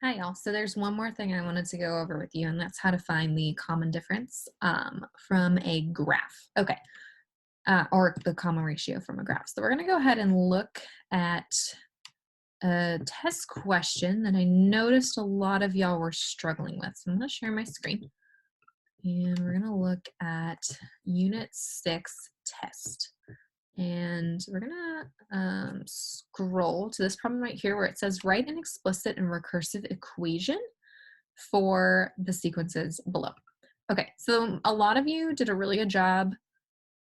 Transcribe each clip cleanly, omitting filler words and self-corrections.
Hi, y'all. So there's one more thing I wanted to go over with you, and that's how to find the common difference from a graph. Okay, or the common ratio from a graph. So we're going to go ahead and look at a test question that I noticed a lot of y'all were struggling with. So I'm going to share my screen, and we're going to look at Unit 6 test. And we're gonna scroll to this problem right here where it says write an explicit and recursive equation for the sequences below. Okay, so a lot of you did a really good job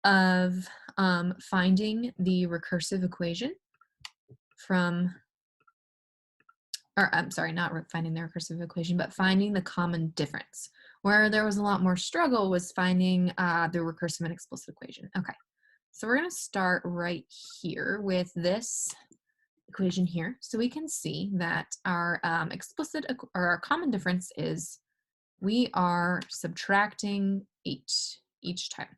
of finding the recursive equation from, or I'm sorry, not finding the recursive equation, but finding the common difference. Where there was a lot more struggle was finding the recursive and explicit equation. Okay. So we're going to start right here with this equation here. So we can see that our explicit or our common difference is we are subtracting 8 each time.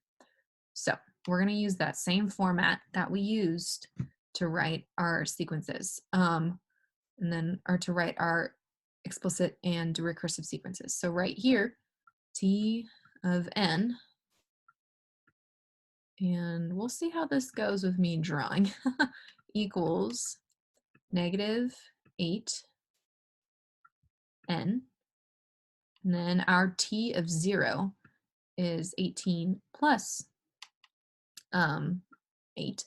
So we're going to use that same format that we used to write our sequences and then or to write our explicit and recursive sequences. So right here, T of n, and we'll see how this goes with me drawing, equals negative 8n. And then our t of 0 is 18 plus 8,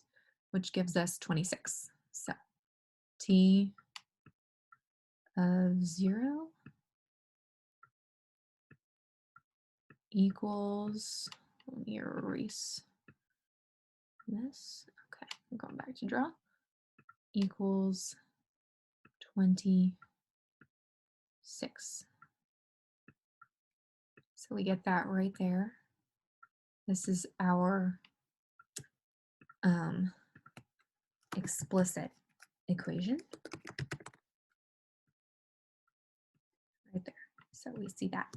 which gives us 26. So t of 0 equals, let me erase this. Okay, I'm going back to draw. Equals 26. So we get that right there. This is our explicit equation right there. So we see that.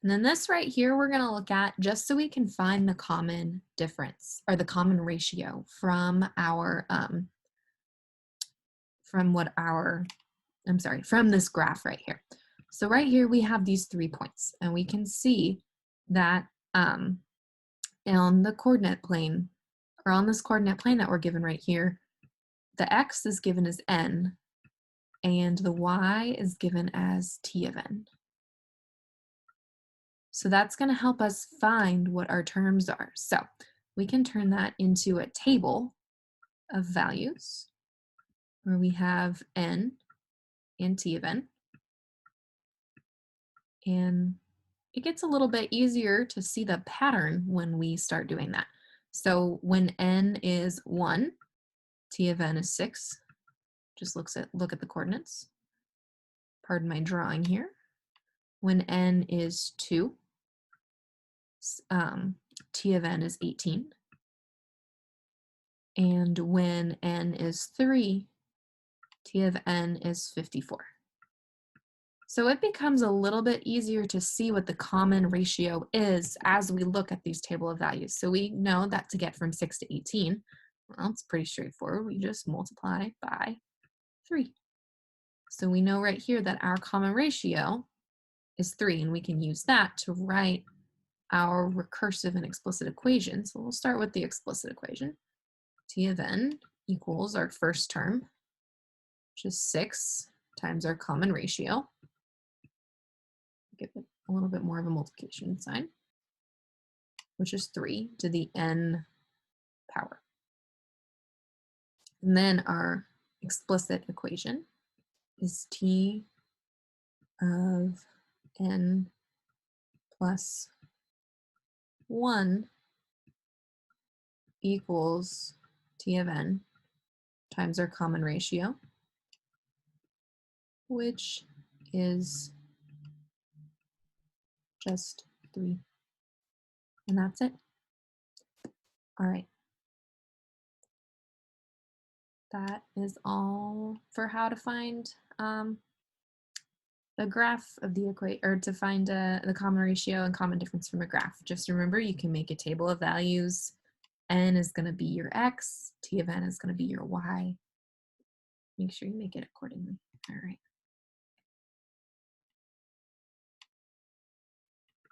And then this right here, we're going to look at just so we can find the common difference or the common ratio from our, from this graph right here. So right here, we have these 3 points and we can see that on the coordinate plane or on this coordinate plane that we're given right here, the X is given as n and the Y is given as T of n. So that's going to help us find what our terms are. So we can turn that into a table of values where we have n and T of n. And it gets a little bit easier to see the pattern when we start doing that. So when n is 1, T of n is 6. Just look at the coordinates. Pardon my drawing here. When n is 2, T of n is 18. And when n is 3, T of n is 54. So it becomes a little bit easier to see what the common ratio is as we look at these table of values. So we know that to get from 6 to 18, well, it's pretty straightforward. We just multiply by 3. So we know right here that our common ratio is 3, and we can use that to write our recursive and explicit equation. So we'll start with the explicit equation. T of n equals our first term, which is 6 times our common ratio. Give it a little bit more of a multiplication sign, which is 3 to the n power. And then our explicit equation is T of n plus 1 equals T of n times our common ratio, which is just 3. And that's it. All right. That is all for how to find the graph of the equation, or to find the common ratio and common difference from a graph. Just remember, you can make a table of values. N is going to be your X, T of n is going to be your Y. Make sure you make it accordingly. All right.